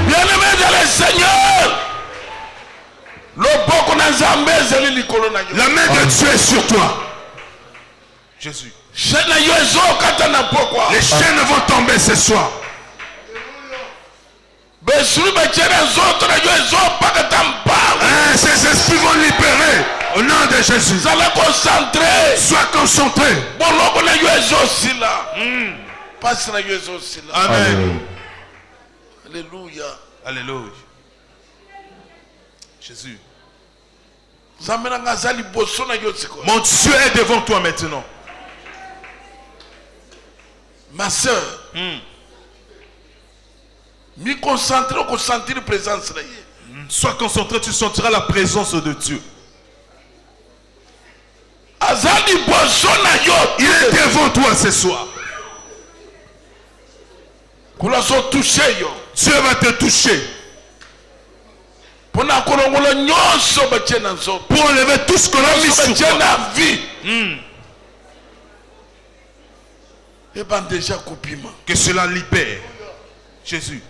Bien-aimé dans le Seigneur, la main de Dieu est sur toi. Jésus. Les chaînes vont tomber ce soir. Ces esprits vont libérer au nom de Jésus. Sois concentré. Amen. Alléluia. Alléluia. Jésus. Mon Dieu est devant toi maintenant. Ma soeur, concentrer la présence. Sois concentré, tu sentiras la présence de Dieu. Il est devant toi ce soir. Dieu va te toucher. Pour enlever tout ce qu'on a mis sur toi. Que cela libère. Jésus.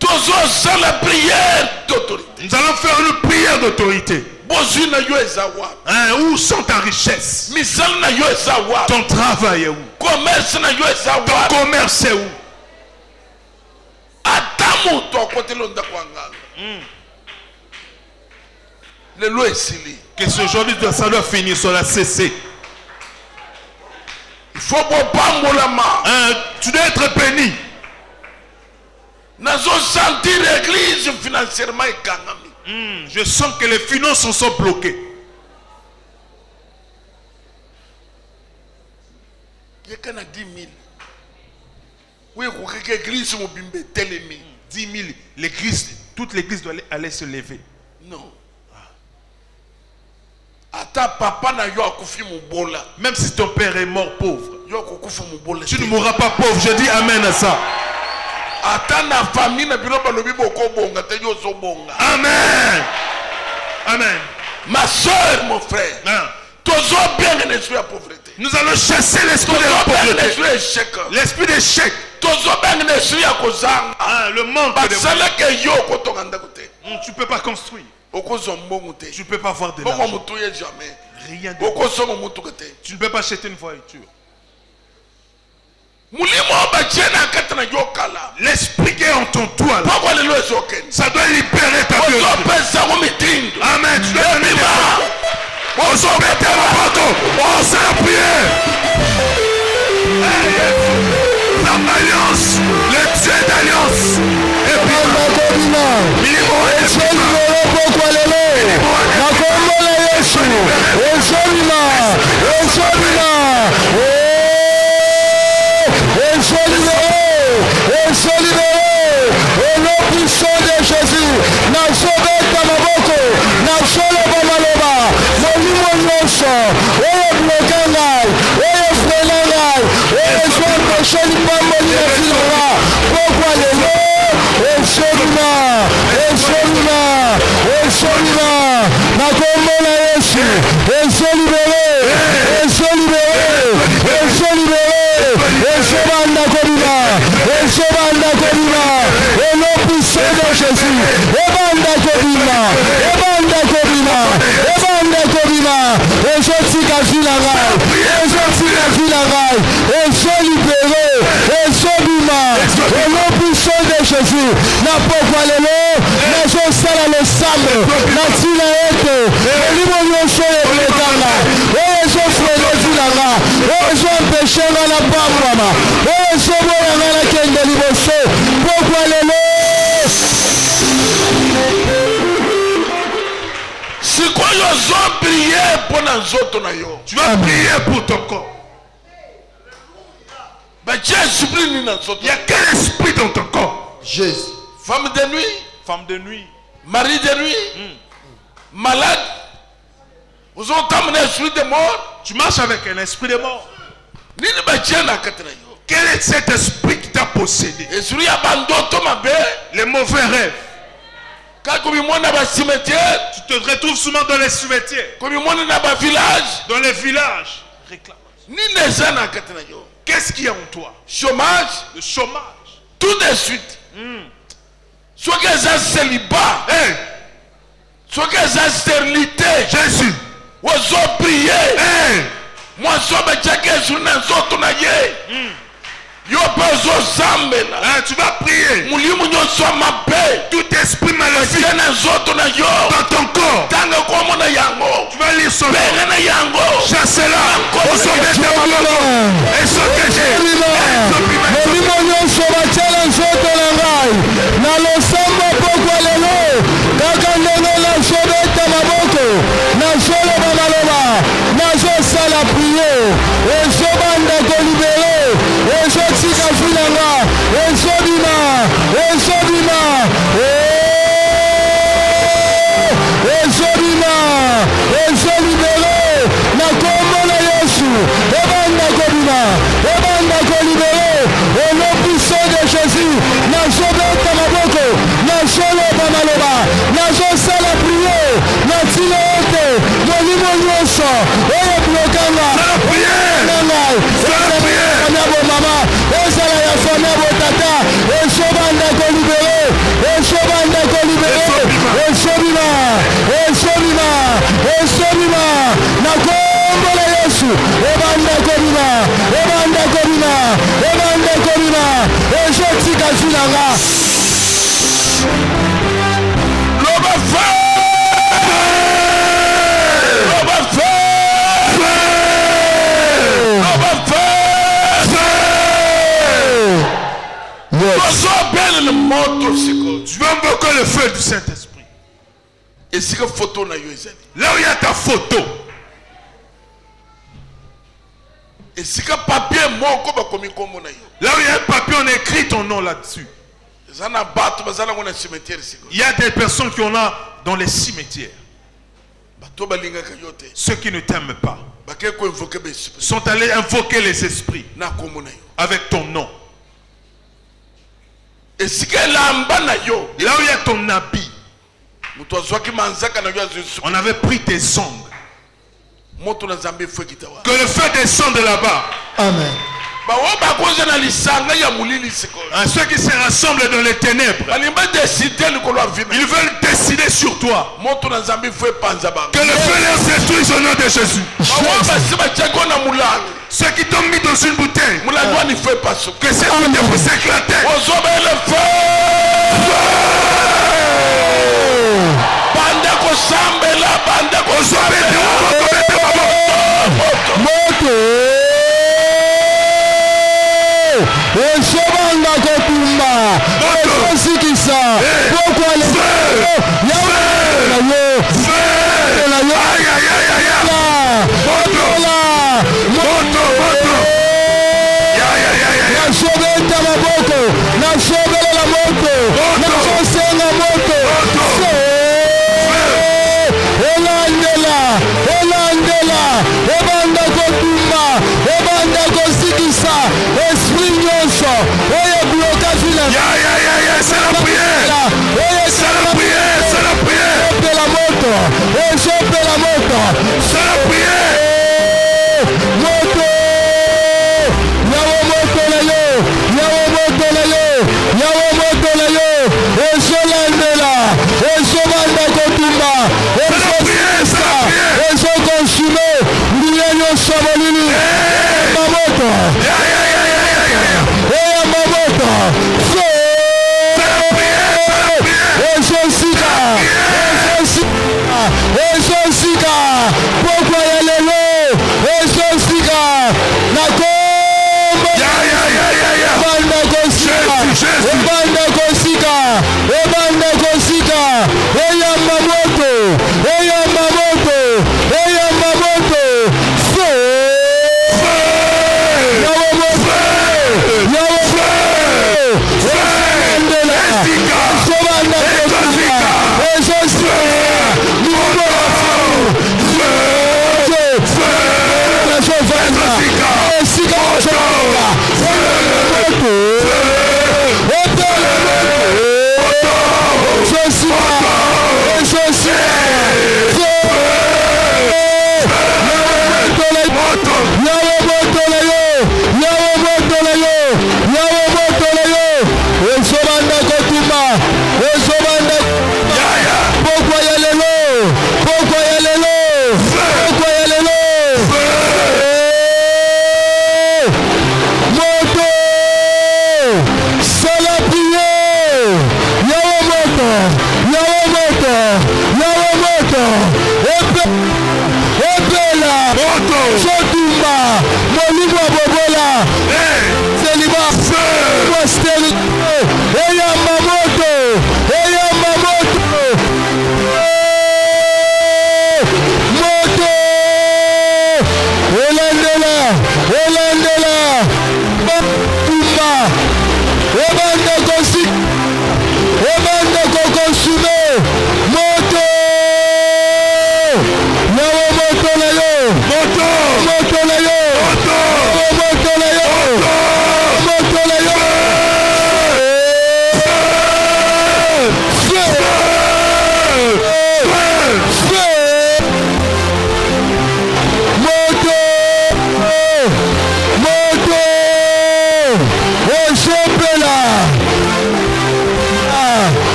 Nous allons faire une prière d'autorité. Où sont ta richesse? Ton travail est où? Ton commerce est où? Que aujourd'hui ça doit finir, ça doit cesser. Il faut tu dois être béni. Sentir l'église financièrement. Je sens que les finances sont bloquées. Il y a 10 000. Oui, l'église 10 000. L'église, toute l'église doit aller se lever. Non. Même si ton père est mort pauvre, tu ne mourras pas pauvre. Je dis amen à ça. Amen. Amen. Ma soeur, mon frère, nous allons chasser l'esprit de la pauvreté, l'esprit d'échec, le manque de... Tu ne peux pas construire. Tu ne peux pas avoir de l'argent. Rien de... Tu ne peux pas acheter une voiture. L'esprit qui est en ton toit, ça doit libérer ta vie. Amen. Tu dois libérer. On s'en met à la porte. On s'en prière. L'alliance, le Dieu d'alliance. Et sois libéré au nom puissant de Jésus. Nazobeta maboko, nazolo bamaloba, molimo nyonso, oyo bloke ngai, oyo frena ngai, oyo ezwa mposheli pamboli na filora, pokwa lelo, na pokwa lelo nazosala losambo na ntina ete molimo nyonso oyo ekolekanga oyo ezofrene ntinanga oyo ezompeshenga na pambwama oyo ezoboyanga nakende liboso pokwa lelo. Si quoi ils ont prié pour nous autres, tu vas prier pour ton corps. Mais Dieu supplie nous autres. Il y a quel esprit dans ton corps? Jésus. Femme de nuit. Femme de nuit. Mari de nuit. Malade. Vous ont amené un esprit de mort. Tu marches avec un esprit de mort. Quel est cet esprit qui t'a possédé? Les mauvais rêves. Tu te retrouves souvent dans les cimetières. Dans les villages. Qu'est-ce qu'il y a en toi? Chômage. Le chômage. Tout de suite. Soit que ça célibat. Soit que ça stérilité. Jésus. Ou ont prié. Moi, je suis sur les autres. Tu vas prier. Tout esprit maléfique dans ton corps. Tu vas lire son nom. Chasse-la. Tu veux invoquer le feu du Saint-Esprit. Et si que photo na yo ezali. Là où il y a ta photo. Et si que papier moko ba komi kombo na yo. Là où il y a un papier on écrit ton nom là-dessus. Il y a des personnes qui ont là dans les cimetières. Ceux qui ne t'aiment pas sont allés invoquer les esprits avec ton nom. Et si là où il y a ton habit, on avait pris tes ongles. Que le feu descende là-bas. Amen. Ceux qui se rassemblent dans les ténèbres, ils veulent décider sur toi. Que le feu les détruise au nom de Jésus. Ceux qui t'ont mis dans une bouteille, que cette bouteille puisse éclater.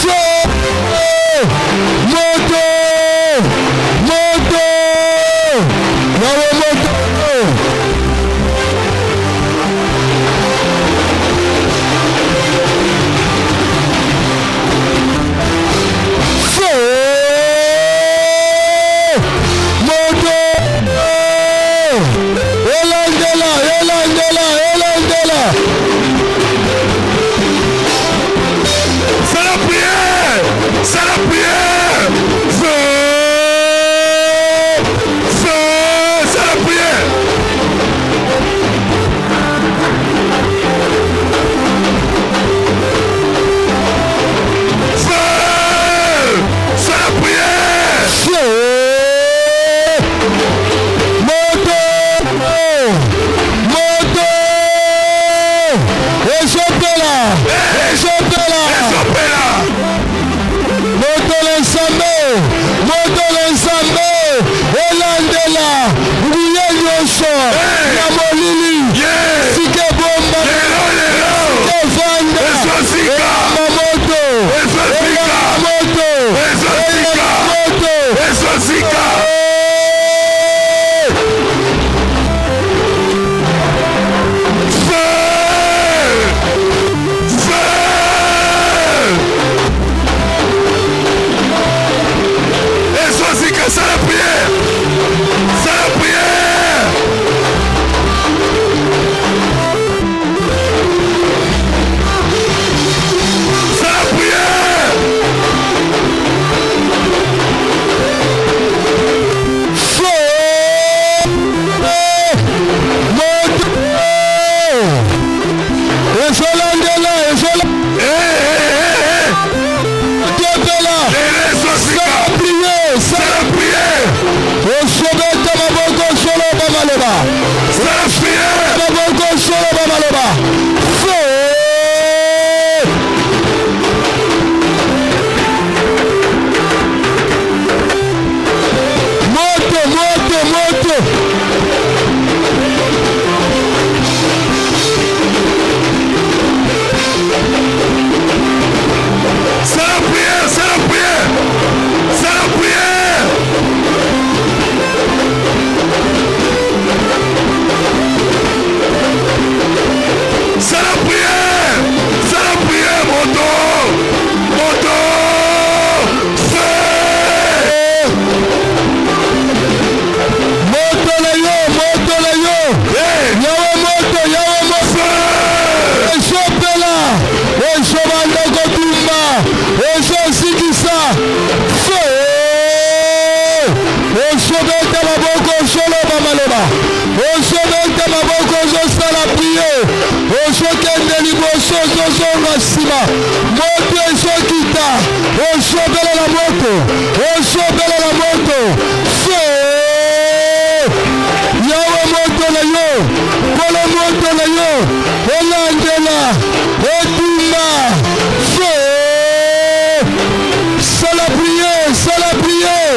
Feu! ozobeta maboko ozoloba maloba ozobeta maboko ozosala priere ozokende liboso ozozonga nsima moto ezokita ozobelela moto ozobelela moto fe yawe moto na yo kolo moto na yo olandela odima fe sala priere sala priere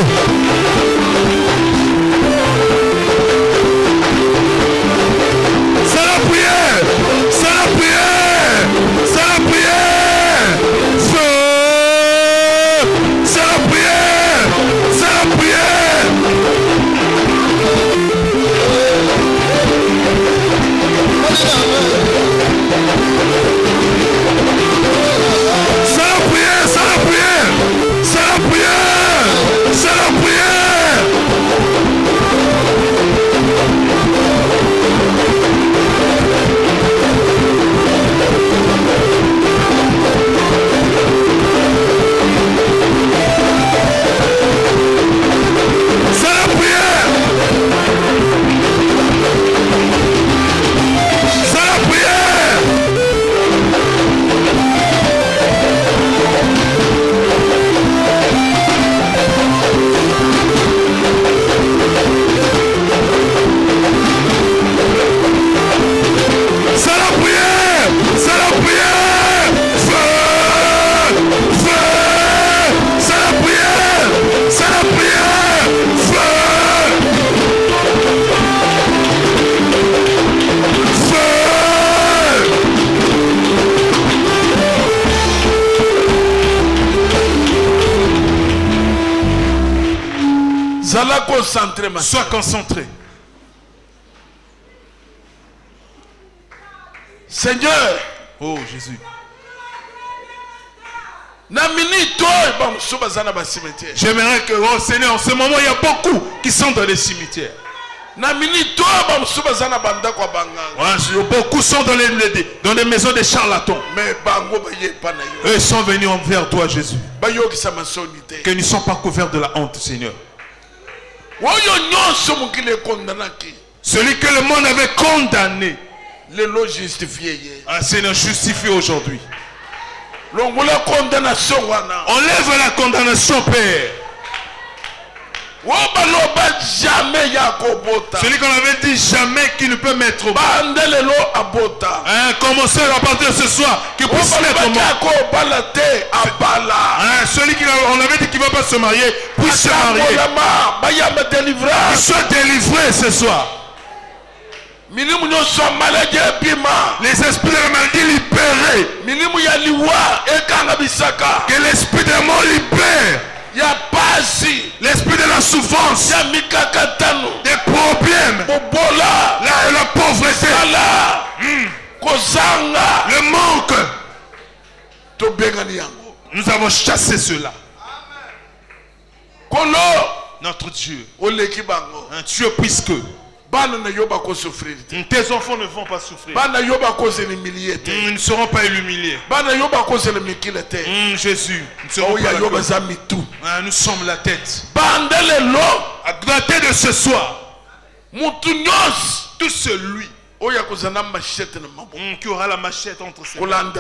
Sois concentré. Seigneur. Oh Jésus. J'aimerais que, oh Seigneur, en ce moment, il y a beaucoup qui sont dans les cimetières. Beaucoup sont dans les maisons des charlatans. Eux sont venus envers toi, Jésus. Que nous ne soyons pas couverts de la honte, Seigneur. Celui que le monde avait condamné, Seigneur, justifie aujourd'hui. Enlève la condamnation, Père. Celui qu'on avait dit jamais qu'il ne peut mettre au bas. Commencez à partir de ce soir qu'il puisse mettre au bas. Celui qu'on avait dit qu'il ne va pas se marier puisse se marier. Il soit délivré ce soir. Les esprits de la maladie libérés. Que l'esprit de la mort libère. L'esprit de la souffrance, des problèmes, la pauvreté, le manque. Nous avons chassé cela. Notre Dieu, un Dieu puisque tes enfants ne vont pas souffrir. Ils ne seront pas humiliés. Jésus, nous sommes la tête. À côté de ce soir, tout celui qui aura la machette entre ses mains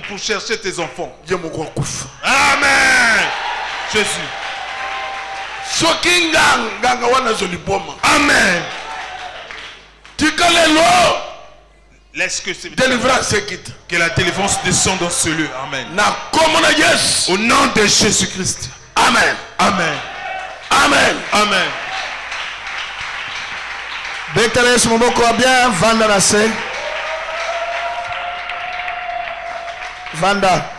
pour chercher tes enfants. Amen. Jésus. Amen. Laisse que la délivrance descende dans ce lieu. Amen. Au nom de Jésus-Christ. Amen. Amen. Amen. Amen. Beteles moboko bien vanda na se. Vanda.